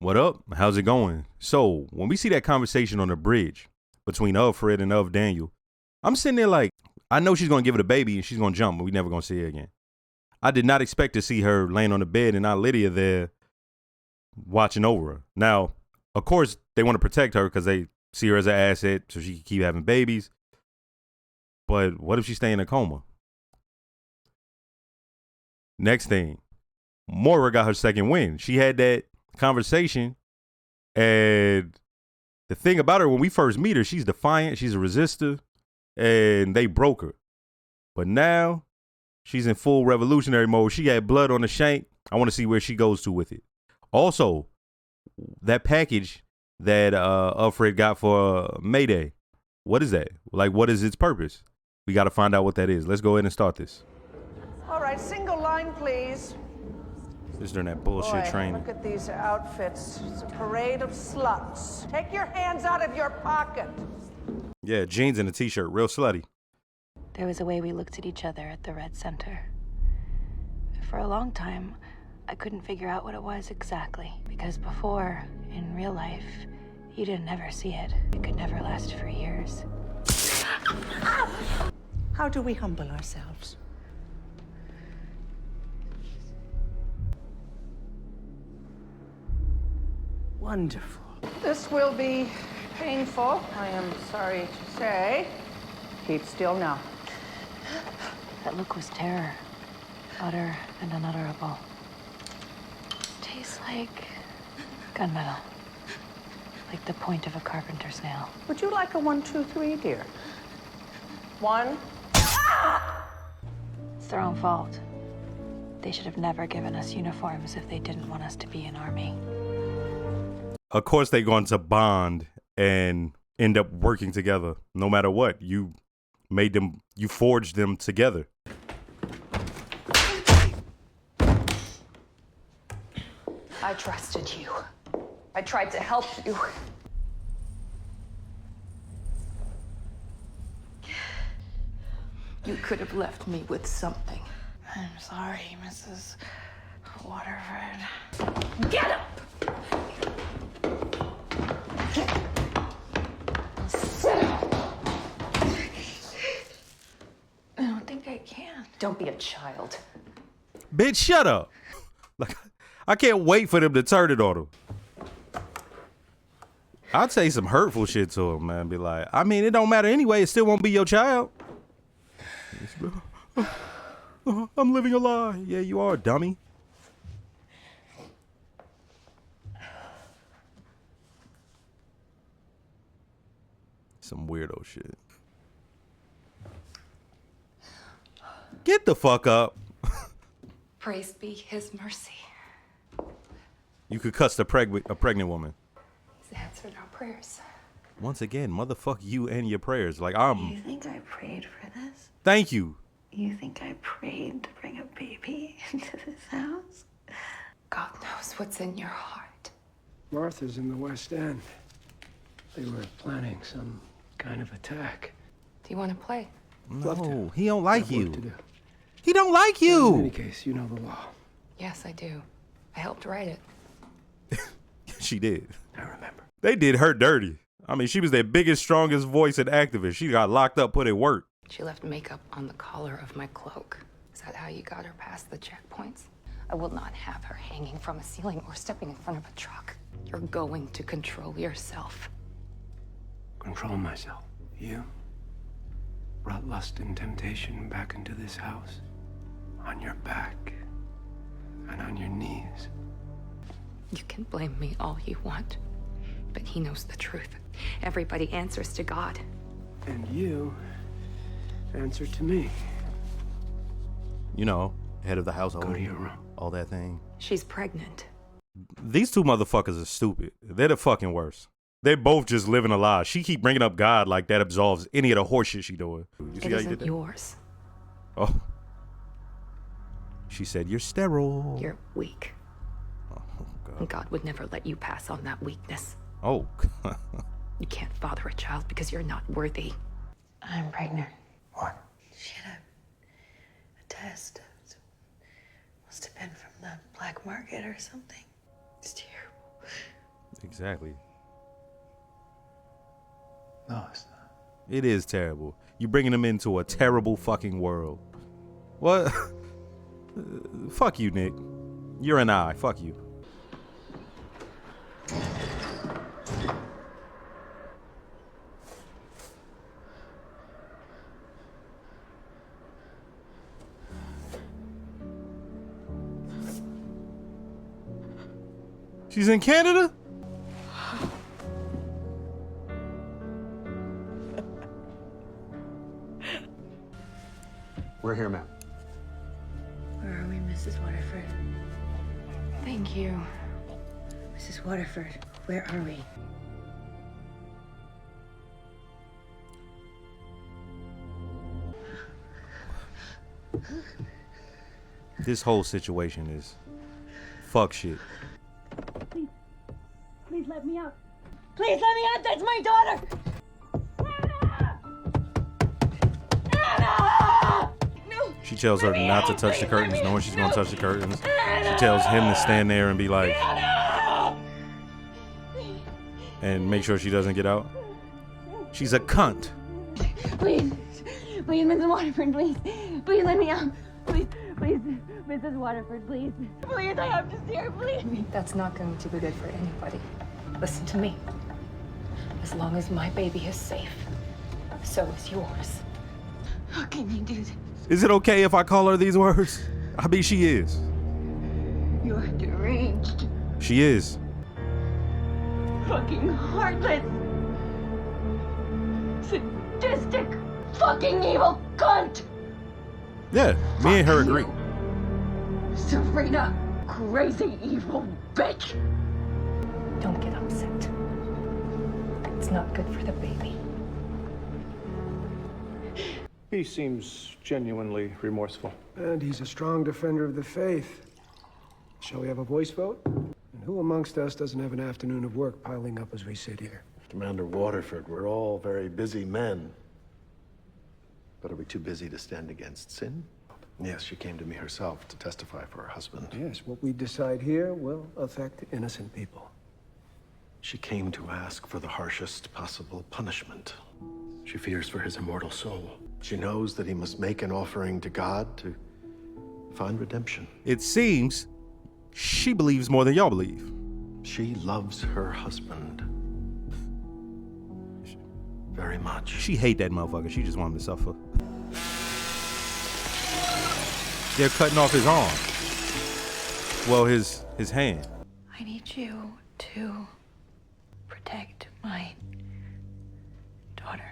What up? How's it going? So, when we see that conversation on the bridge between Fred and Daniel, I'm sitting there like, I know she's going to give it a baby and she's going to jump, but we never going to see her again. I did not expect to see her laying on the bed and not Lydia there watching over her. Now, of course, they want to protect her because they see her as an asset so she can keep having babies. But what if she stay in a coma? Next thing, Moira got her second win. She had that conversation, and the thing about her, when we first meet her, she's defiant, she's a resistor, and they broke her. But now, she's in full revolutionary mode. She had blood on the shank. I want to see where she goes to with it. Also, that package that Alfred got for Mayday, what is that? Like, what is its purpose? We got to find out what that is. Let's go ahead and start this. All right, single line, please. This is during that bullshit training. Look at these outfits. It's a parade of sluts. Take your hands out of your pocket. Yeah, jeans and a t-shirt, real slutty. There was a way we looked at each other at the Red Center. For a long time, I couldn't figure out what it was exactly. Because before, in real life, you didn't ever see it. It could never last for years. How do we humble ourselves? Wonderful. This will be painful, I am sorry to say. Keep still now. That look was terror. Utter and unutterable. Tastes like gunmetal. Like the point of a carpenter's nail. Would you like a 1, 2, 3, dear? 1. It's their own fault. They should have never given us uniforms if they didn't want us to be an army. Of course, they're going to bond and end up working together. No matter what, you forged them together. I trusted you. I tried to help you. You could have left me with something. I'm sorry, Mrs. Waterford. Get up! I don't think I can. Don't be a child. Bitch, shut up. Like, I can't wait for them to turn it on him. I'd say some hurtful shit to him, man. Be like, I mean, it don't matter anyway. It still won't be your child. I'm living a lie. Yeah, you are, dummy. Some weirdo shit. Get the fuck up. Praise be his mercy. You could cuss a pregnant woman. He's answered our prayers. Once again, motherfuck you and your prayers. Like, You think I prayed for this? Thank you. You think I prayed to bring a baby into this house? God knows what's in your heart. Martha's in the West End. They were planning some kind of attack. Do you want to play? Love No, to. he don't like Got work you. to do. He don't like In you. any case, you know the law. Yes, I do. I helped write it. She did. I remember. They did her dirty. I mean, she was their biggest, strongest voice and activist. She got locked up, put in work. She left makeup on the collar of my cloak. Is that how you got her past the checkpoints? I will not have her hanging from a ceiling or stepping in front of a truck. You're going to control yourself. Control myself. You brought lust and temptation back into this house. On your back. And on your knees. You can blame me all you want, but he knows the truth. Everybody answers to God. And you answer to me. You know, head of the household. Go to your room. All that thing. She's pregnant. These two motherfuckers are stupid. They're the fucking worst. They're both just living a lie. She keep bringing up God like that absolves any of the horse shit she doing. You see It how you isn't did that? yours. Oh. She said, you're sterile. You're weak. Oh, God. And God would never let you pass on that weakness. Oh. You can't father a child because you're not worthy. I'm pregnant. What? She had a test. Must have been from the black market or something. It's terrible. Exactly. No, it's not. It is terrible. You're bringing them into a terrible fucking world. What? Fuck you, Nick. You're an eye. Fuck you. She's in Canada? We're here, ma'am. Where are we, Mrs. Waterford? Thank you. Mrs. Waterford, where are we? This whole situation is fuck shit. Please let me out. Please let me out. That's my daughter. Anna! No. She tells her not to touch the curtains, knowing she's gonna touch the curtains. She tells him to stand there and be like, and make sure she doesn't get out. She's a cunt. Please, Mrs. Waterford, please. Please let me out. Please, Mrs. Waterford, please. Please, I have to see her, please. That's not going to be good for anybody. Listen to me. As long as my baby is safe, so is yours. How can you do this? Is it okay if I call her these words? I mean, she is. You're deranged. She is. Fucking heartless. Sadistic. Fucking evil cunt. Yeah, me and her agree. Serena, crazy evil bitch. Don't get upset. It's not good for the baby. He seems genuinely remorseful. And he's a strong defender of the faith. Shall we have a voice vote? And who amongst us doesn't have an afternoon of work piling up as we sit here? Commander Waterford, we're all very busy men. But are we too busy to stand against sin? Yes, she came to me herself to testify for her husband. Yes, what we decide here will affect innocent people. She came to ask for the harshest possible punishment. She fears for his immortal soul. She knows that he must make an offering to God to find redemption. It seems she believes more than y'all believe. She loves her husband very much. She hate that motherfucker. She just want him to suffer. They're cutting off his arm. Well, his hand. I need you to protect my daughter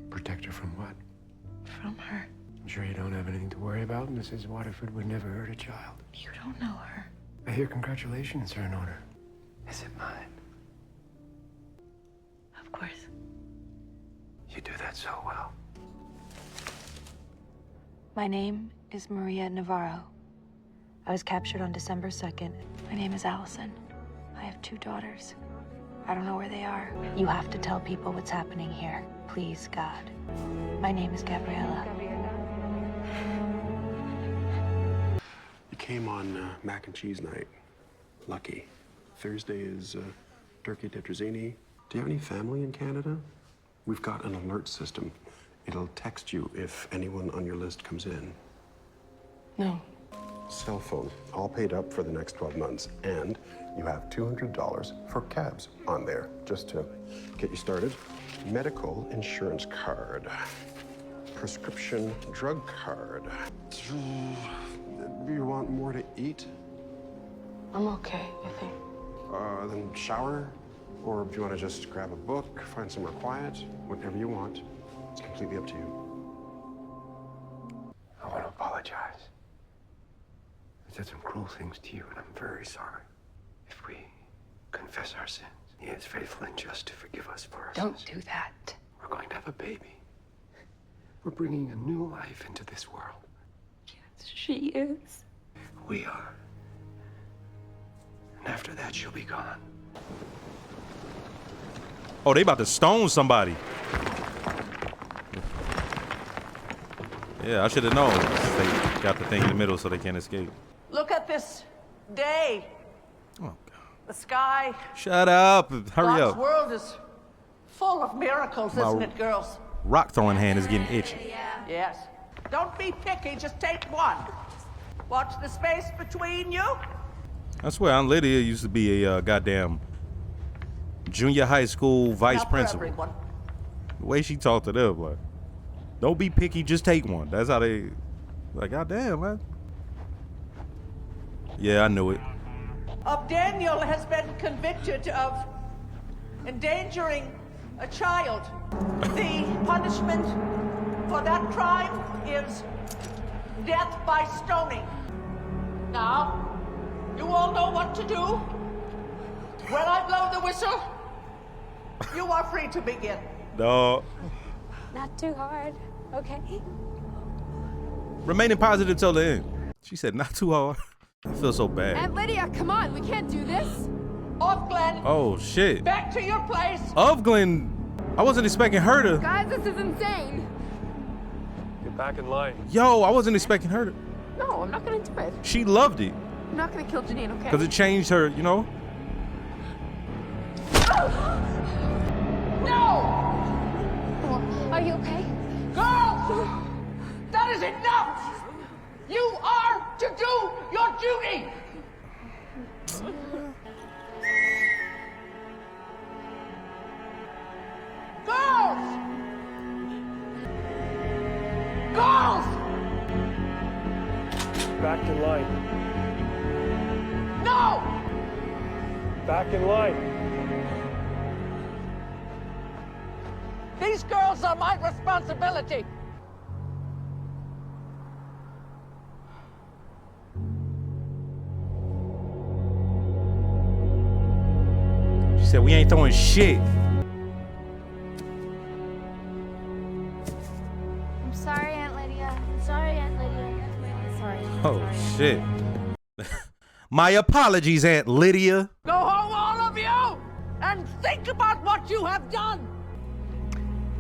Protect her from what? from her. I'm sure you don't have anything to worry about. Mrs. Waterford would never hurt a child. You don't know her. I hear congratulations are in order. Is it mine? Of course. You do that so well. My name is Maria Navarro. I was captured on December 2nd. My name is Allison. I have 2 daughters. I don't know where they are. You have to tell people what's happening here. Please, God. My name is Gabriella. You came on mac and cheese night. Lucky. Thursday is turkey tetrazzini. Do you have any family in Canada? We've got an alert system. It'll text you if anyone on your list comes in. No. Cell phone, all paid up for the next 12 months. And you have $200 for cabs on there, just to get you started. Medical insurance card. Prescription drug card. Do you want more to eat? I'm okay, I think. Then shower? Or do you want to just grab a book, find somewhere quiet? Whatever you want. It's completely up to you. I want to apologize. I said some cruel things to you, and I'm very sorry. If we confess our sins, he is faithful and just to forgive us for our Don't sins. do that. We're going to have a baby. We're bringing a new life into this world. Yes, she is. We are. And after that, she'll be gone. Oh, they about to stone somebody. Yeah, I should have known. They got the thing in the middle so they can't escape. Look at this day. Oh, God. The sky, Shut up. Hurry God's up. world is full of miracles, isn't it, girls? Rock throwing hand is getting itchy. Yes. Don't be picky, just take one. Watch the space between you. I swear, Aunt Lydia used to be a goddamn junior high school vice Not for principal. everyone. The way she talked to them, like, don't be picky, just take one. That's how they, like, goddamn, man. Yeah, I knew it. Daniel has been convicted of endangering a child. The punishment for that crime is death by stoning. Now, you all know what to do. When I blow the whistle, you are free to begin. No. Not too hard, okay? Remaining positive till the end. She said, not too hard. I feel so bad. Aunt Lydia, come on, we can't do this. Off, Glenn. Oh, shit. Back to your place. Of Glenn, I wasn't expecting her to. Guys, this is insane. Get back in line. Yo, I wasn't expecting her to. No, I'm not gonna do it. She loved it. I'm not gonna kill Janine, okay? Because it changed her, you know? No! Are you okay? Girls! That is enough! You are to do your duty! Girls! Girls! Back in line. No! Back in line. These girls are my responsibility. She said, we ain't throwing shit. I'm sorry, Aunt Lydia. I'm sorry, Aunt Lydia. Sorry. Oh, shit. My apologies, Aunt Lydia. Go home, all of you, and think about what you have done.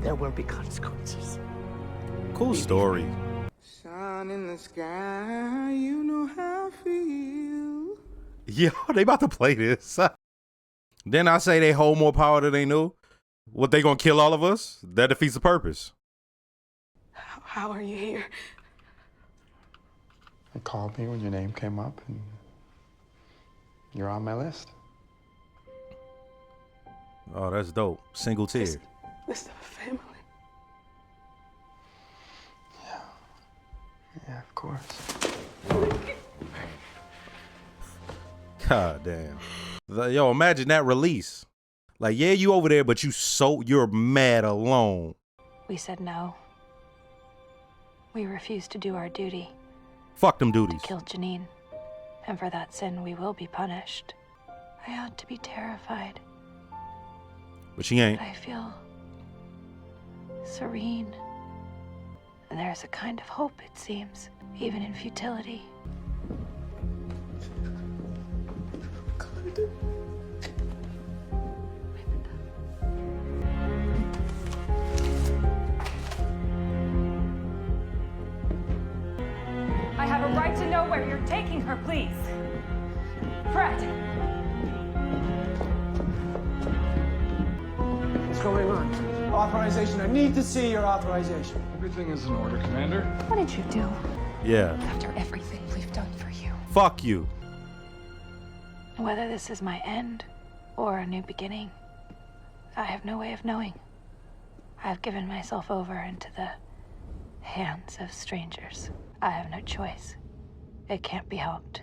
There will be consequences. Cool story. Sun in the sky, you know how I feel. Yo, they about to play this. Then I say they hold more power than they knew. What, they gonna kill all of us? That defeats the purpose. How are you here? They called me when your name came up, and you're on my list. Oh, that's dope. Single tear. List of a family. Yeah, of course. God damn. Yo, imagine that release. Like, yeah, you over there, but you're mad alone. We said no. We refused to do our duty. Fuck them duties. To kill Janine. And for that sin, we will be punished. I ought to be terrified. But she ain't. But I feel serene. And there's a kind of hope, it seems, even in futility. I have a right to know where you're taking her, please. Fred. What's going on? Authorization. I need to see your authorization. Everything is in order, Commander. What did you do? Yeah. After everything we've done for you. Fuck you. Whether this is my end or a new beginning, I have no way of knowing. I've given myself over into the hands of strangers. I have no choice. It can't be helped.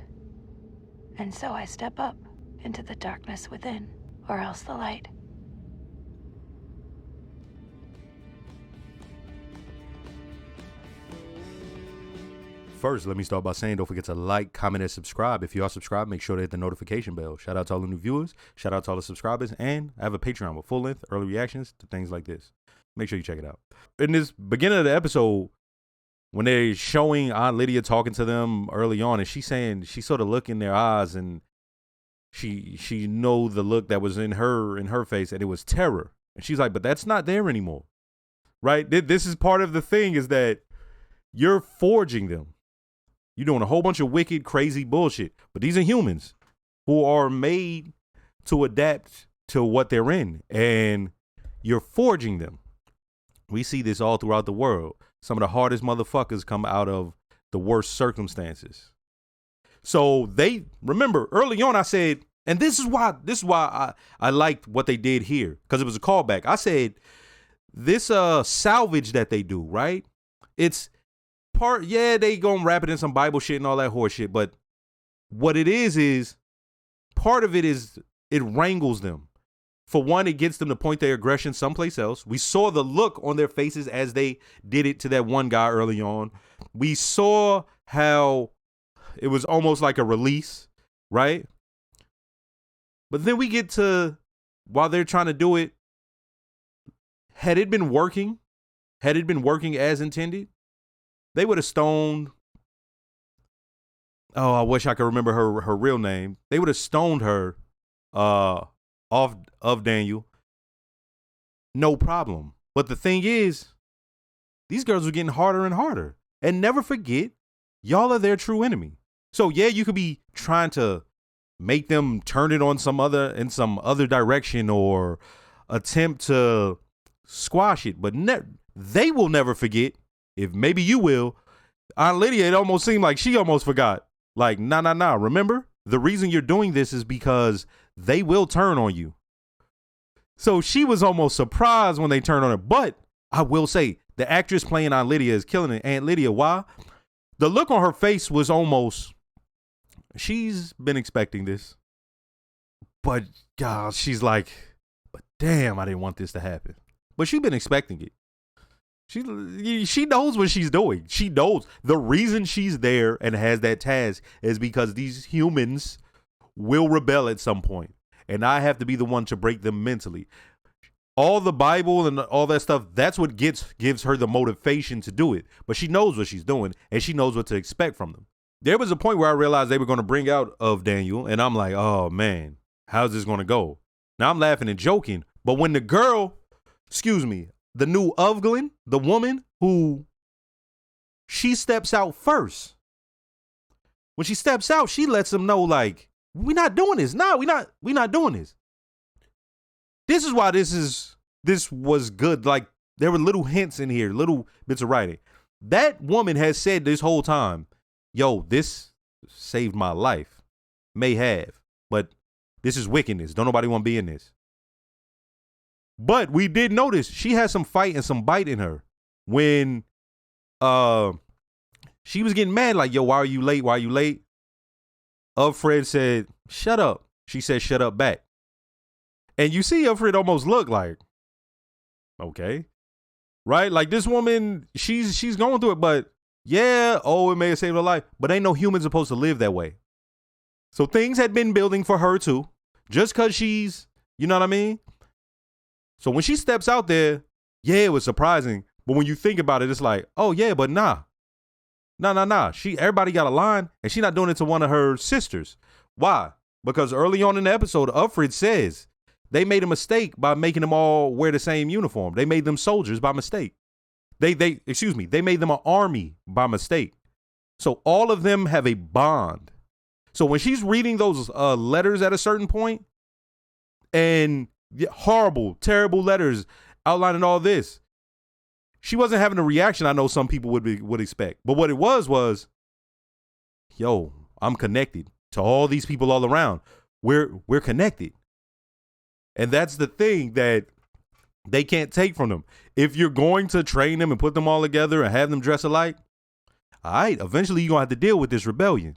And so I step up into the darkness within, or else the light. First, let me start by saying don't forget to like, comment, and subscribe. If you are subscribed, make sure to hit the notification bell. Shout out to all the new viewers. Shout out to all the subscribers. And I have a Patreon with full-length early reactions to things like this. Make sure you check it out. In this beginning of the episode, when they're showing Aunt Lydia talking to them early on, and she's saying, she sort of look in their eyes, and she know the look that was in her face, and it was terror. And she's like, but that's not there anymore. Right? This is part of the thing, is that you're forging them. You're doing a whole bunch of wicked, crazy bullshit. But these are humans who are made to adapt to what they're in, and you're forging them. We see this all throughout the world. Some of the hardest motherfuckers come out of the worst circumstances. So they remember early on I said, and this is why I liked what they did here, because it was a callback. I said this salvage that they do, right? It's part, yeah, they gonna wrap it in some Bible shit and all that horse shit, but what it is part of it is it wrangles them. For one, it gets them to point their aggression someplace else. We saw the look on their faces as they did it to that one guy early on. We saw how it was almost like a release, right? But then we get to, while they're trying to do it, had it been working as intended, they would have stoned, oh, I wish I could remember her real name. They would have stoned her off of Daniel, no problem. But the thing is, these girls are getting harder and harder. And never forget, y'all are their true enemy. So yeah, you could be trying to make them turn it on some other direction or attempt to squash it, but they will never forget. If maybe you will, Aunt Lydia, it almost seemed like she almost forgot. Like, nah. Remember, the reason you're doing this is because they will turn on you. So she was almost surprised when they turned on her. But I will say, the actress playing Aunt Lydia is killing it. Aunt Lydia, why? The look on her face was almost, she's been expecting this. But God, she's like, but damn, I didn't want this to happen. But she's been expecting it. She knows what she's doing. She knows the reason she's there and has that task is because these humans will rebel at some point, and I have to be the one to break them mentally. All the Bible and all that stuff, that's what gives her the motivation to do it. But she knows what she's doing, and she knows what to expect from them. There was a point where I realized they were going to bring out of Daniel, and I'm like, oh man, how's this going to go? Now I'm laughing and joking, but when the girl, the new Uvglin, the woman who, she steps out first. When she steps out, she lets them know, like, we're not doing this. No, we're not doing this. This is why this was good. Like, there were little hints in here, little bits of writing. That woman has said this whole time, yo, this saved my life. May have, but this is wickedness. Don't nobody want to be in this. But we did notice she had some fight and some bite in her when she was getting mad, like, yo, why are you late? Why are you late? Fred said, shut up. She said, shut up back. And you see Fred almost look like, okay. Right? Like, this woman, she's going through it, but yeah, it may have saved her life, but ain't no human supposed to live that way. So things had been building for her too, just because she's, you know what I mean? So when she steps out there, yeah, it was surprising. But when you think about it, it's like, oh yeah, but nah. Everybody got a line, and she's not doing it to one of her sisters. Why? Because early on in the episode, Uffred says they made a mistake by making them all wear the same uniform. They made them soldiers by mistake. They made them an army by mistake. So all of them have a bond. So when she's reading those letters at a certain point, and horrible, terrible letters outlining all this, she wasn't having a reaction I know some people would expect. But what it was, yo, I'm connected to all these people all around. We're connected. And that's the thing that they can't take from them. If you're going to train them and put them all together and have them dress alike, all right, eventually you're going to have to deal with this rebellion.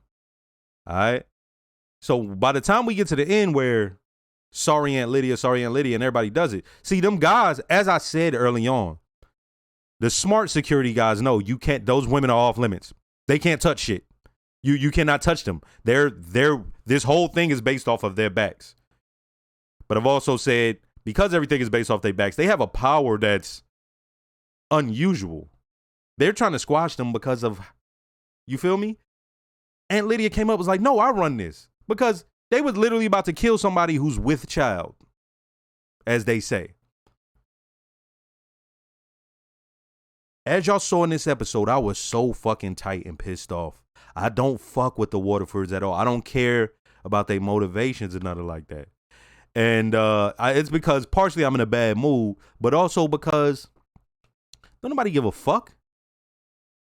All right. So by the time we get to the end where sorry, Aunt Lydia, and everybody does it. See, them guys, as I said early on, the smart security guys know you can't, those women are off limits. They can't touch shit. You cannot touch them. This whole thing is based off of their backs. But I've also said, because everything is based off their backs, they have a power that's unusual. They're trying to squash them because of, you feel me? Aunt Lydia came up, was like, no, I run this. Because they was literally about to kill somebody who's with child, as they say. As y'all saw in this episode, I was so fucking tight and pissed off. I don't fuck with the Waterfords at all. I don't care about their motivations or nothing like that. And it's because partially I'm in a bad mood, but also because don't nobody give a fuck.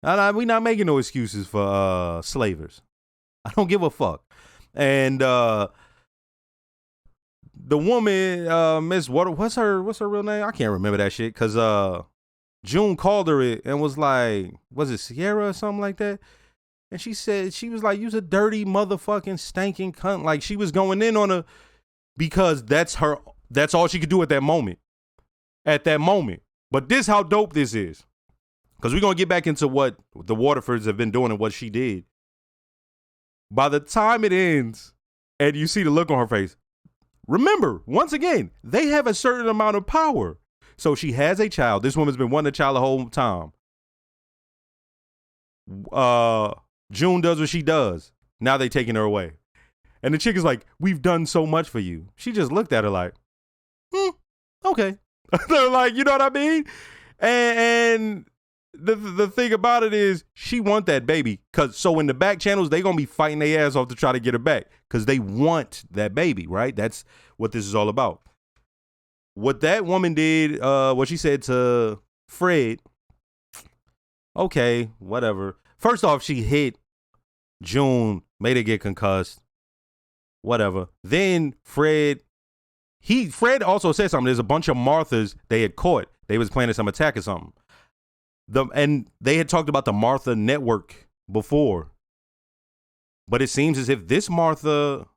We not making no excuses for slavers. I don't give a fuck. And the woman, Miss what's her real name? I can't remember that shit because June called her it and was like, was it Sierra or something like that? And she said, she was like, you's a dirty motherfucking stinking cunt. Like she was going in on her because that's all she could do at that moment. But this how dope this is. Because we're going to get back into what the Waterfords have been doing and what she did. By the time it ends and you see the look on her face, remember, once again, they have a certain amount of power. So she has a child. This woman's been wanting a child the whole time. June does what she does. Now they taking her away. And the chick is like, we've done so much for you. She just looked at her like, okay. They're like, you know what I mean? And the thing about it is she want that baby. So in the back channels, they going to be fighting their ass off to try to get her back. Because they want that baby, right? That's what this is all about. What that woman did, what she said to Fred, okay, whatever. First off, she hit June, made her get concussed, whatever. Then Fred also said something. There's a bunch of Marthas they had caught. They was planning some attack or something. And they had talked about the Martha network before. But it seems as if this Martha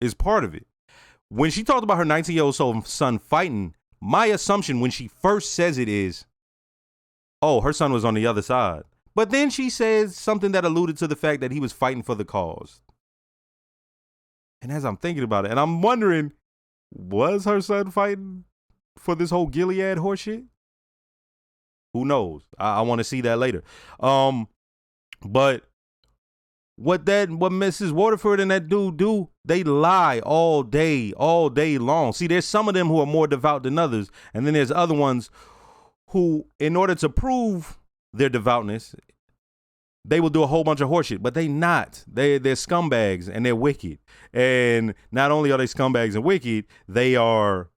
is part of it. When she talked about her 19-year-old son fighting, my assumption when she first says it is, oh, her son was on the other side. But then she says something that alluded to the fact that he was fighting for the cause. And as I'm thinking about it, and I'm wondering, was her son fighting for this whole Gilead horseshit? Who knows? I want to see that later. But what Mrs. Waterford and that dude do, they lie all day long. See, there's some of them who are more devout than others, and then there's other ones who, in order to prove their devoutness, they will do a whole bunch of horseshit, but they not. They're scumbags and they're wicked. And not only are they scumbags and wicked, they're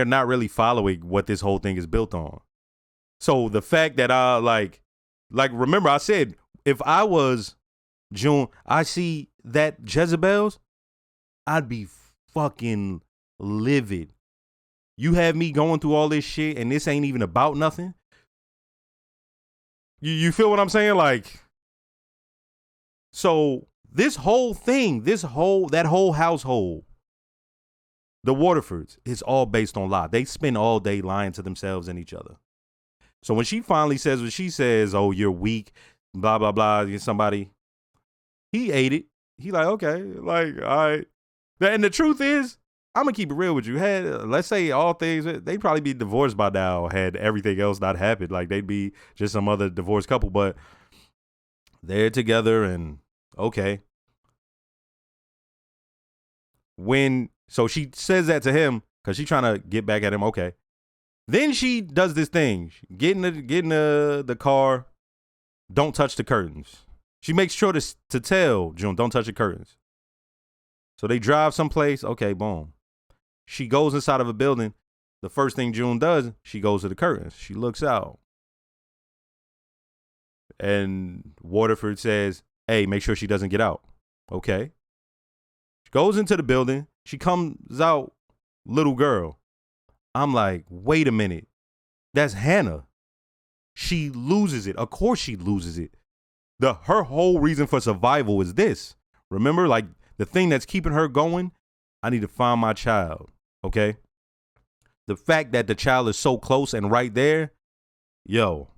not really following what this whole thing is built on. So the fact that like remember I said, if I was June, I see that Jezebel's, I'd be fucking livid. You have me going through all this shit and this ain't even about nothing. You feel what I'm saying? Like, so this whole thing, that whole household, the Waterfords, is all based on lie. They spend all day lying to themselves and each other. So when she finally says what she says, oh, you're weak, blah, blah, blah, you're somebody, he ate it. He like, okay, like, all right. And the truth is, I'm going to keep it real with you. Let's say all things, they'd probably be divorced by now had everything else not happened. Like they'd be just some other divorced couple, but they're together and okay. So she says that to him because she's trying to get back at him. Okay. Then she does this thing. Get in the car. Don't touch the curtains. She makes sure to tell June, don't touch the curtains. So they drive someplace. Okay, boom. She goes inside of a building. The first thing June does, she goes to the curtains. She looks out. And Waterford says, hey, make sure she doesn't get out. Okay. She goes into the building. She comes out, little girl. I'm like, wait a minute. That's Hannah. She loses it. Of course she loses it. Her whole reason for survival is this. Remember, like the thing that's keeping her going, I need to find my child. Okay. The fact that the child is so close and right there, yo,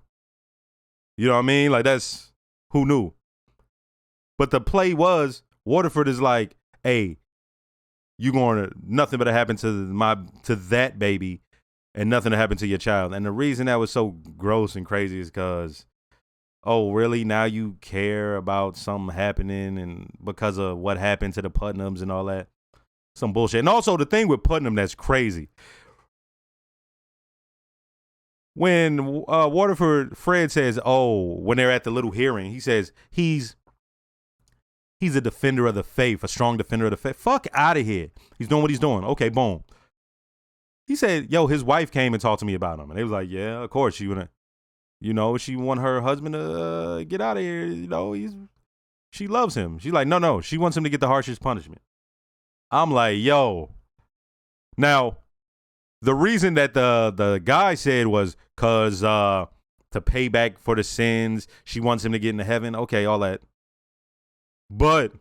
you know what I mean? Like that's, who knew? But the play was, Waterford is like, hey, nothing but happen to that baby and nothing to happen to your child. And the reason that was so gross and crazy is because, oh, really? Now you care about something happening and because of what happened to the Putnams and all that? Some bullshit. And also the thing with Putnam that's crazy. When Fred says, oh, when they're at the little hearing, he says he's He's a defender of the faith, a strong defender of the faith. Fuck out of here. He's doing what he's doing. Okay, boom. He said, yo, his wife came and talked to me about him. And they was like, yeah, of course. She want her husband to get out of here. She loves him. She's like, no. She wants him to get the harshest punishment. I'm like, yo. Now, the reason that the guy said was because to pay back for the sins, she wants him to get into heaven. Okay, all that. But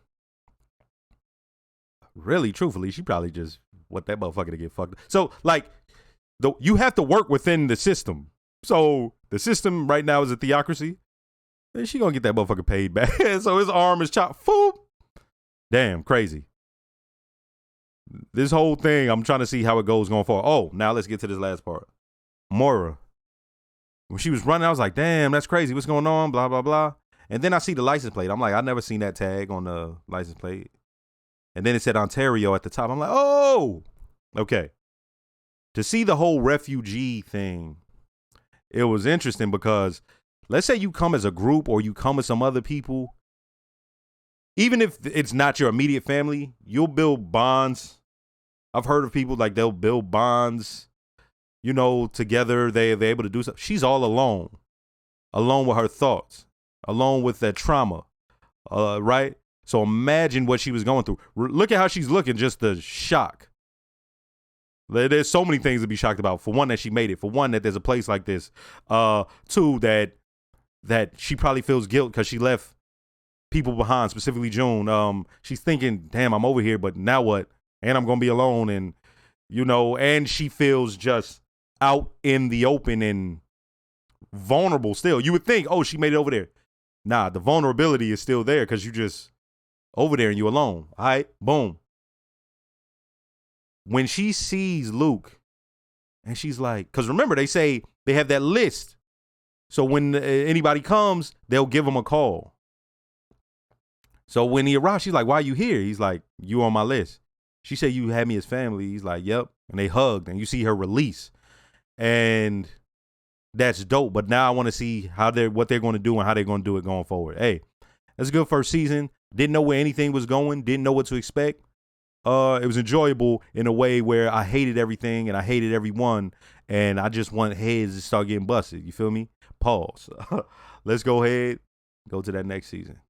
really, truthfully, she probably just want that motherfucker to get fucked. So, like, you have to work within the system. So the system right now is a theocracy. And she gonna get that motherfucker paid back. So his arm is chopped. Foop. Damn, crazy. This whole thing, I'm trying to see how it goes going forward. Oh, now let's get to this last part. Moira. When she was running, I was like, damn, that's crazy. What's going on? Blah, blah, blah. And then I see the license plate. I'm like, I never seen that tag on the license plate. And then it said Ontario at the top. I'm like, oh, okay. To see the whole refugee thing, it was interesting because let's say you come as a group or you come with some other people. Even if it's not your immediate family, you'll build bonds. I've heard of people like they'll build bonds, together. They're able to do something. She's all alone with her thoughts, alone with that trauma, right? So imagine what she was going through. Look at how she's looking, just the shock. There's so many things to be shocked about. For one, that she made it. For one, that there's a place like this. Two, that she probably feels guilt because she left people behind, specifically June. She's thinking, damn, I'm over here, but now what? And I'm going to be alone. And, and she feels just out in the open and vulnerable still. You would think, oh, she made it over there. Nah, the vulnerability is still there because you just over there and you alone. All right, boom. When she sees Luke and she's like, because remember, they say they have that list. So when anybody comes, they'll give him a call. So when he arrives, she's like, why are you here? He's like, you on my list. She said, you had me as family. He's like, yep. And they hugged and you see her release. And that's dope. But now I want to see what they're going to do and how they're going to do it going forward. Hey, that's a good first season. Didn't know where anything was going. Didn't know what to expect. It was enjoyable in a way where I hated everything and I hated everyone. And I just want heads to start getting busted. You feel me? Pause. Let's go ahead. Go to that next season.